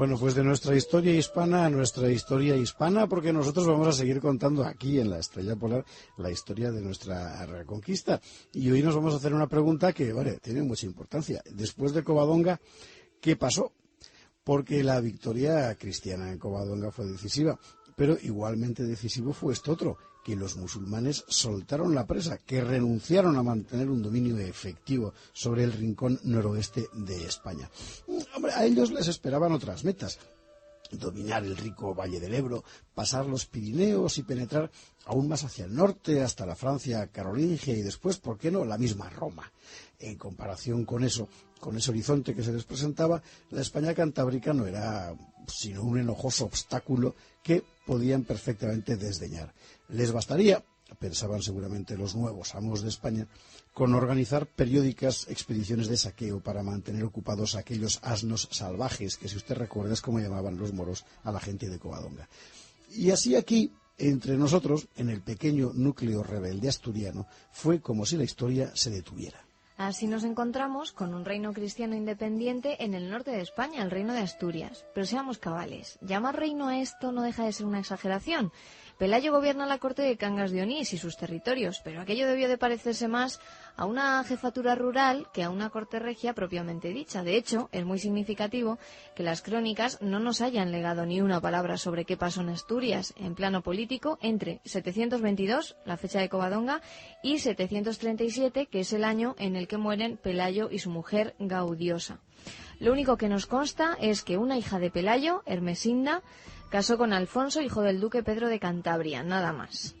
Bueno, pues de nuestra historia hispana a nuestra historia hispana, porque nosotros vamos a seguir contando aquí en la Estrella Polar la historia de nuestra reconquista. Y hoy nos vamos a hacer una pregunta que, vale, tiene mucha importancia. Después de Covadonga, ¿qué pasó? Porque la victoria cristiana en Covadonga fue decisiva, pero igualmente decisivo fue esto otro, que los musulmanes soltaron la presa, que renunciaron a mantener un dominio efectivo sobre el rincón noroeste de España. Hombre, a ellos les esperaban otras metas: dominar el rico Valle del Ebro, pasar los Pirineos y penetrar aún más hacia el norte, hasta la Francia carolingia y después, ¿por qué no?, la misma Roma. En comparación con eso, con ese horizonte que se les presentaba, la España cantábrica no era sino un enojoso obstáculo que podían perfectamente desdeñar. Les bastaría, pensaban seguramente los nuevos amos de España, con organizar periódicas expediciones de saqueo para mantener ocupados a aquellos asnos salvajes que, si usted recuerda, es como llamaban los moros a la gente de Covadonga. Y así aquí, entre nosotros, en el pequeño núcleo rebelde asturiano, fue como si la historia se detuviera. Así nos encontramos con un reino cristiano independiente en el norte de España, el reino de Asturias. Pero seamos cabales, llamar reino a esto no deja de ser una exageración. Pelayo gobierna la corte de Cangas de Onís y sus territorios, pero aquello debió de parecerse más a una jefatura rural que a una corte regia propiamente dicha. De hecho, es muy significativo que las crónicas no nos hayan legado ni una palabra sobre qué pasó en Asturias en plano político entre 722, la fecha de Covadonga, y 737, que es el año en el que mueren Pelayo y su mujer Gaudiosa. Lo único que nos consta es que una hija de Pelayo, Hermesinda, casó con Alfonso, hijo del duque Pedro de Cantabria, nada más.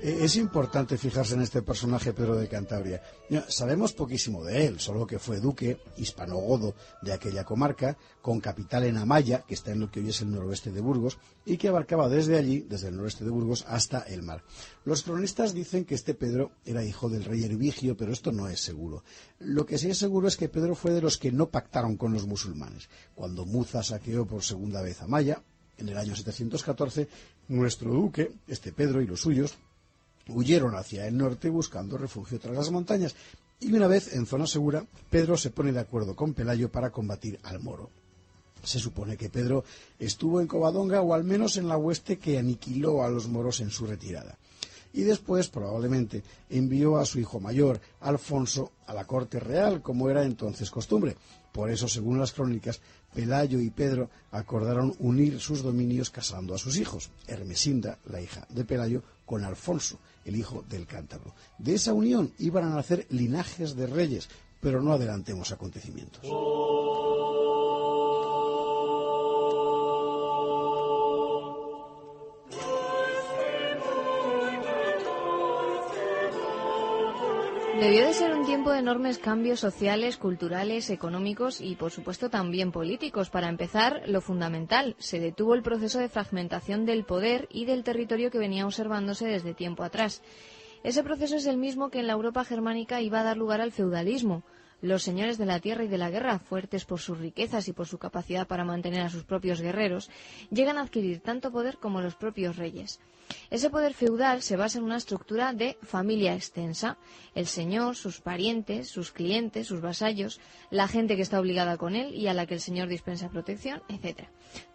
Es importante fijarse en este personaje Pedro de Cantabria. Sabemos poquísimo de él, solo que fue duque hispanogodo de aquella comarca, con capital en Amaya, que está en lo que hoy es el noroeste de Burgos, y que abarcaba desde allí, desde el noroeste de Burgos, hasta el mar. Los cronistas dicen que este Pedro era hijo del rey Hervigio, pero esto no es seguro. Lo que sí es seguro es que Pedro fue de los que no pactaron con los musulmanes. Cuando Muza saqueó por segunda vez Amaya, en el año 714, nuestro duque, este Pedro y los suyos, huyeron hacia el norte buscando refugio tras las montañas, y una vez en zona segura, Pedro se pone de acuerdo con Pelayo para combatir al moro. Se supone que Pedro estuvo en Covadonga, o al menos en la hueste que aniquiló a los moros en su retirada. Y después, probablemente, envió a su hijo mayor, Alfonso, a la corte real, como era entonces costumbre. Por eso, según las crónicas, Pelayo y Pedro acordaron unir sus dominios casando a sus hijos, Hermesinda, la hija de Pelayo, con Alfonso, el hijo del cántabro. De esa unión iban a nacer linajes de reyes, pero no adelantemos acontecimientos. Debió de ser un tiempo de enormes cambios sociales, culturales, económicos y, por supuesto, también políticos. Para empezar, lo fundamental, se detuvo el proceso de fragmentación del poder y del territorio que venía observándose desde tiempo atrás. Ese proceso es el mismo que en la Europa germánica iba a dar lugar al feudalismo. Los señores de la tierra y de la guerra, fuertes por sus riquezas y por su capacidad para mantener a sus propios guerreros, llegan a adquirir tanto poder como los propios reyes. Ese poder feudal se basa en una estructura de familia extensa: el señor, sus parientes, sus clientes, sus vasallos, la gente que está obligada con él y a la que el señor dispensa protección, etc.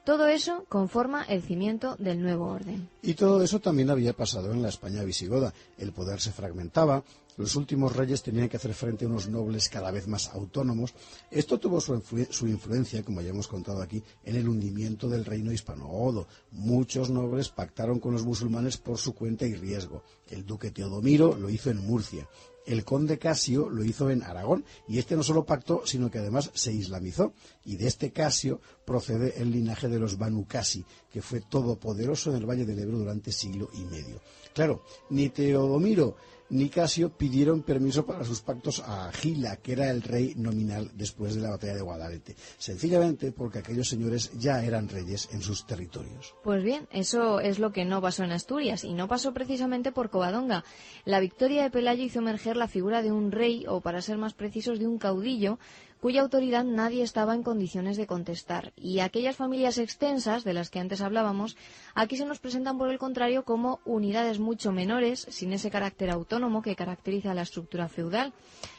Todo eso conforma el cimiento del nuevo orden. Y todo eso también había pasado en la España visigoda. El poder se fragmentaba, los últimos reyes tenían que hacer frente a unos nobles cada vez más autónomos. Esto tuvo su influencia, como ya hemos contado aquí, en el hundimiento del reino hispanogodo. Muchos nobles pactaron con los musulmanes por su cuenta y riesgo. El duque Teodomiro lo hizo en Murcia. El conde Casio lo hizo en Aragón, y este no solo pactó, sino que además se islamizó, y de este Casio procede el linaje de los Banu Casi, que fue todopoderoso en el Valle del Ebro durante siglo y medio. Claro, ni Teodomiro ni Casio pidieron permiso para sus pactos a Agila, que era el rey nominal después de la batalla de Guadalete, sencillamente porque aquellos señores ya eran reyes en sus territorios. Pues bien, eso es lo que no pasó en Asturias, y no pasó precisamente por Covadonga. La victoria de Pelayo hizo emerger la figura de un rey, o para ser más precisos, de un caudillo, cuya autoridad nadie estaba en condiciones de contestar. Y aquellas familias extensas, de las que antes hablábamos, aquí se nos presentan por el contrario como unidades mucho menores, sin ese carácter autónomo que caracteriza a la estructura feudal.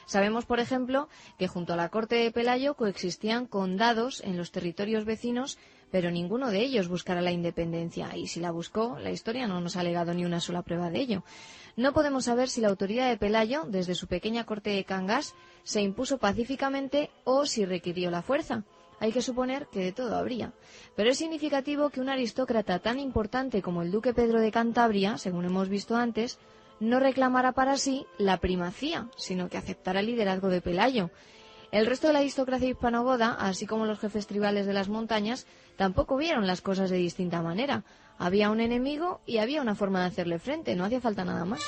Sabemos, por ejemplo, que junto a la corte de Pelayo coexistían condados en los territorios vecinos, pero ninguno de ellos buscara la independencia, y si la buscó, la historia no nos ha legado ni una sola prueba de ello. No podemos saber si la autoridad de Pelayo, desde su pequeña corte de Cangas, se impuso pacíficamente o si requirió la fuerza. Hay que suponer que de todo habría. Pero es significativo que un aristócrata tan importante como el duque Pedro de Cantabria, según hemos visto antes, no reclamara para sí la primacía, sino que aceptara el liderazgo de Pelayo. El resto de la aristocracia hispanogoda, así como los jefes tribales de las montañas, tampoco vieron las cosas de distinta manera. Había un enemigo y había una forma de hacerle frente, no hacía falta nada más.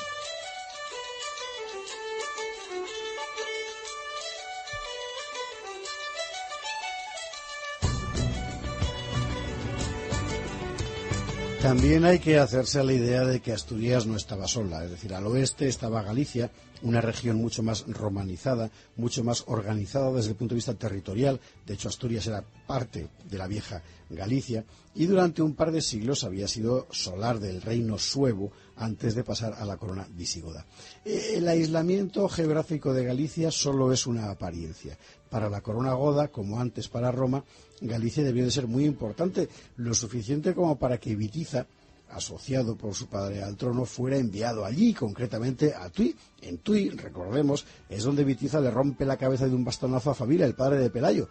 También hay que hacerse a la idea de que Asturias no estaba sola, es decir, al oeste estaba Galicia, una región mucho más romanizada, mucho más organizada desde el punto de vista territorial. De hecho, Asturias era parte de la vieja Galicia y durante un par de siglos había sido solar del reino suevo antes de pasar a la corona visigoda. El aislamiento geográfico de Galicia solo es una apariencia. Para la corona goda, como antes para Roma, Galicia debió de ser muy importante, lo suficiente como para que Witiza, asociado por su padre al trono, fuera enviado allí, concretamente a Tui. En Tui, recordemos, es donde Witiza le rompe la cabeza de un bastonazo a Fabila, el padre de Pelayo,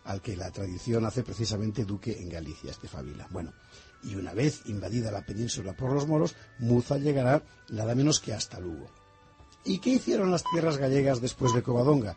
al que la tradición hace precisamente duque en Galicia, Fabila. Bueno, y una vez invadida la península por los moros, Muza llegará nada menos que hasta Lugo. ¿Y qué hicieron las tierras gallegas después de Covadonga?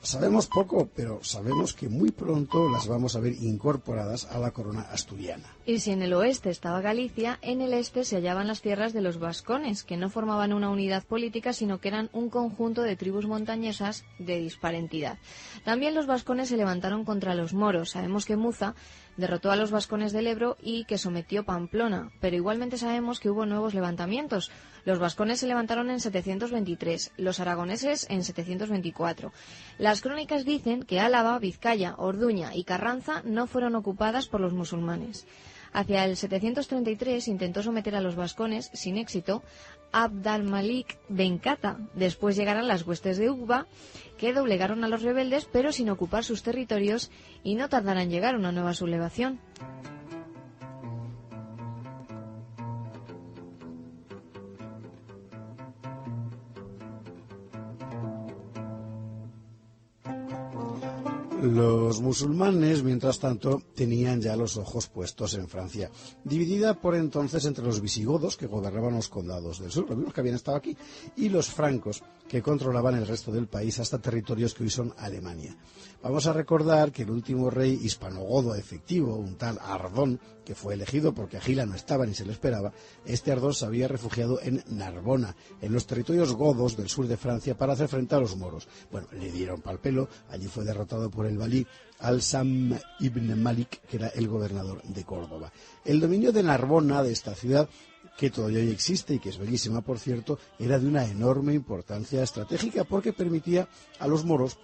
Sabemos poco, pero sabemos que muy pronto las vamos a ver incorporadas a la corona asturiana. Y si en el oeste estaba Galicia, en el este se hallaban las tierras de los vascones, que no formaban una unidad política, sino que eran un conjunto de tribus montañesas de dispar entidad. También los vascones se levantaron contra los moros. Sabemos que Muza derrotó a los vascones del Ebro y que sometió Pamplona, pero igualmente sabemos que hubo nuevos levantamientos. Los vascones se levantaron en 723, los aragoneses en 724. Las crónicas dicen que Álava, Vizcaya, Orduña y Carranza no fueron ocupadas por los musulmanes. Hacia el 733 intentó someter a los vascones, sin éxito, Abd al-Malik ben Kata. Después llegaron las huestes de Uqba, que doblegaron a los rebeldes, pero sin ocupar sus territorios, y no tardará en llegar una nueva sublevación. Los musulmanes, mientras tanto, tenían ya los ojos puestos en Francia, dividida por entonces entre los visigodos, que gobernaban los condados del sur, los mismos que habían estado aquí, y los francos, que controlaban el resto del país hasta territorios que hoy son Alemania. Vamos a recordar que el último rey hispanogodo efectivo, un tal Ardón, que fue elegido porque Agila no estaba ni se lo esperaba, este Ardón se había refugiado en Narbona, en los territorios godos del sur de Francia, para hacer frente a los moros. Bueno, le dieron pal pelo, allí fue derrotado por el valí Al-Sam ibn Malik, que era el gobernador de Córdoba. El dominio de Narbona, de esta ciudad, que todavía hoy existe y que es bellísima, por cierto, era de una enorme importancia estratégica porque permitía a los moros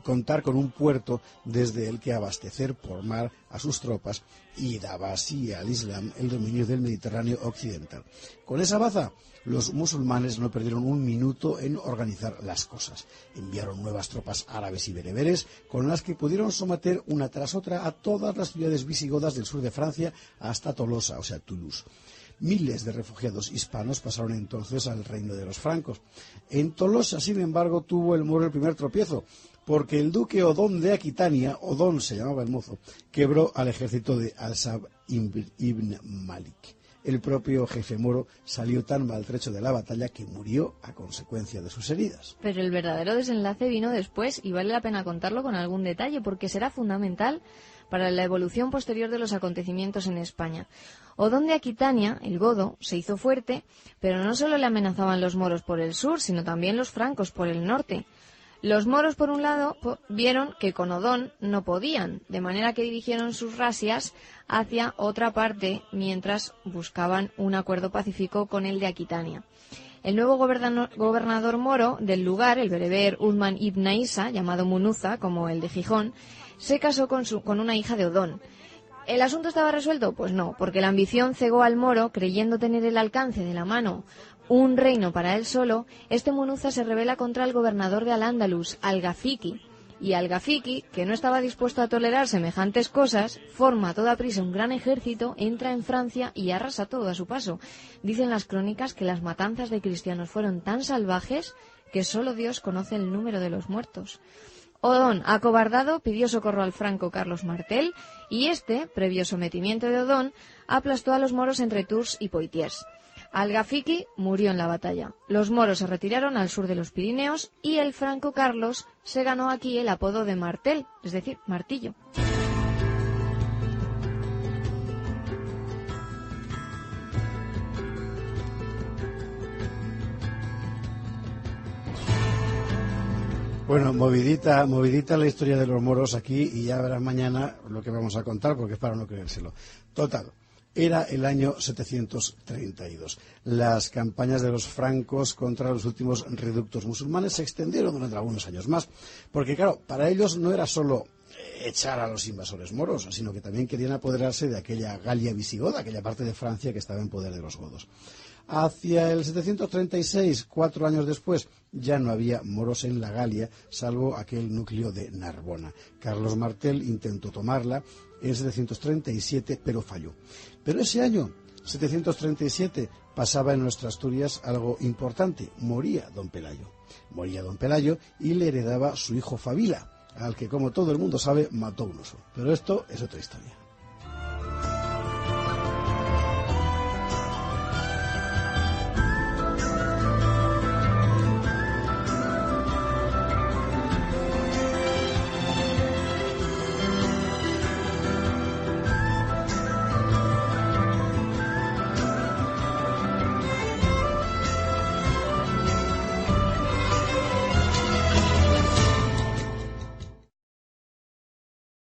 contar con un puerto desde el que abastecer por mar a sus tropas y daba así al Islam el dominio del Mediterráneo occidental. Con esa baza, los musulmanes no perdieron un minuto en organizar las cosas. Enviaron nuevas tropas árabes y bereberes con las que pudieron someter una tras otra a todas las ciudades visigodas del sur de Francia hasta Tolosa, o sea, Toulouse. Miles de refugiados hispanos pasaron entonces al reino de los francos. En Tolosa, sin embargo, tuvo el moro el primer tropiezo, porque el duque Odón de Aquitania, Odón se llamaba el mozo, quebró al ejército de Al-Sab ibn Malik. El propio jefe moro salió tan maltrecho de la batalla que murió a consecuencia de sus heridas. Pero el verdadero desenlace vino después y vale la pena contarlo con algún detalle porque será fundamental para la evolución posterior de los acontecimientos en España. Odón de Aquitania, el godo, se hizo fuerte, pero no solo le amenazaban los moros por el sur, sino también los francos por el norte. Los moros, por un lado, vieron que con Odón no podían, de manera que dirigieron sus rasias hacia otra parte mientras buscaban un acuerdo pacífico con el de Aquitania. El nuevo gobernador moro del lugar, el bereber Uthman ibn Isa, llamado Munuza, como el de Gijón, se casó con una hija de Odón. ¿El asunto estaba resuelto? Pues no, porque la ambición cegó al moro, creyendo tener el alcance de la mano un reino para él solo. Este Munuza se rebela contra el gobernador de Al-Ándalus, Al-Gafiki, y Al-Gafiki, que no estaba dispuesto a tolerar semejantes cosas, forma a toda prisa un gran ejército, entra en Francia y arrasa todo a su paso. Dicen las crónicas que las matanzas de cristianos fueron tan salvajes que solo Dios conoce el número de los muertos. Odón, acobardado, pidió socorro al franco Carlos Martel, y este, previo sometimiento de Odón, aplastó a los moros entre Tours y Poitiers. Al-Gafiki murió en la batalla. Los moros se retiraron al sur de los Pirineos y el franco Carlos se ganó aquí el apodo de Martel, es decir, martillo. Bueno, movidita la historia de los moros aquí, y ya verás mañana lo que vamos a contar, porque es para no creérselo. Total. Era el año 732. Las campañas de los francos contra los últimos reductos musulmanes se extendieron durante algunos años más, porque claro, para ellos no era solo echar a los invasores moros, sino que también querían apoderarse de aquella Galia visigoda, aquella parte de Francia que estaba en poder de los godos. Hacia el 736, 4 años después, ya no había moros en la Galia, salvo aquel núcleo de Narbona. Carlos Martel intentó tomarla en 737, pero falló. Pero ese año, 737, pasaba en nuestras Asturias algo importante. Moría don Pelayo. Moría don Pelayo y le heredaba su hijo Fabila, al que, como todo el mundo sabe, mató un oso. Pero esto es otra historia.